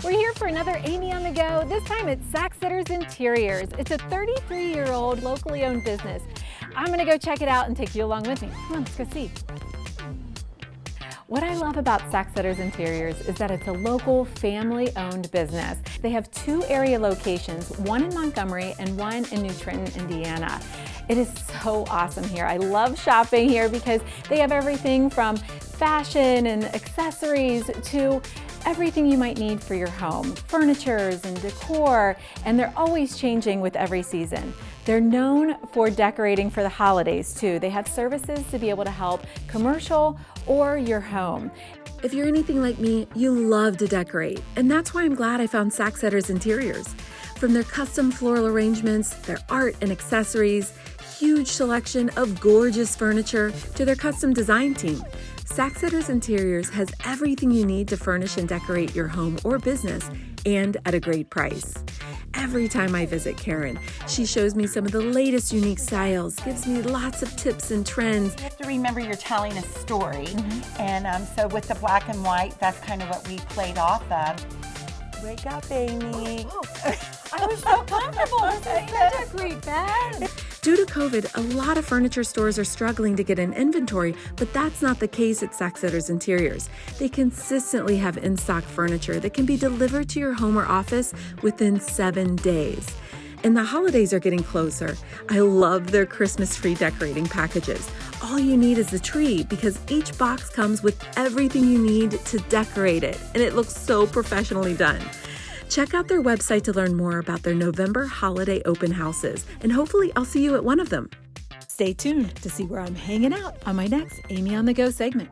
We're here for another Amy on the Go. This time it's Sacksteders Interiors. It's a 33-year-old locally owned business. I'm gonna go check it out and take you along with me. Come on, let's go see. What I love about Sacksteders Interiors is that it's a local family-owned business. They have 2 area locations, one in Montgomery and one in New Trenton, Indiana. It is so awesome here. I love shopping here because they have everything from fashion and accessories to everything you might need for your home, furnitures and decor, and they're always changing with every season. They're known for decorating for the holidays too. They have services to be able to help commercial or your home. If you're anything like me, you love to decorate, and that's why I'm glad I found Sacksteders Interiors. From their custom floral arrangements, their art and accessories, huge selection of gorgeous furniture, to their custom design team, Sacksteders Interiors has everything you need to furnish and decorate your home or business, and at a great price. Every time I visit Karen, she shows me some of the latest unique styles, gives me lots of tips and trends. You have to remember you're telling a story, and so with the black and white, that's kind of what we played off of. Wake up, Amy. I was so comfortable. This is such a great bed. Due to COVID, a lot of furniture stores are struggling to get an inventory, but that's not the case at Sacksteders Interiors. They consistently have in-stock furniture that can be delivered to your home or office within 7 days. And the holidays are getting closer. I love their Christmas tree decorating packages. All you need is the tree because each box comes with everything you need to decorate it, and it looks so professionally done. Check out their website to learn more about their November holiday open houses, and hopefully I'll see you at one of them. Stay tuned to see where I'm hanging out on my next Amy on the Go segment.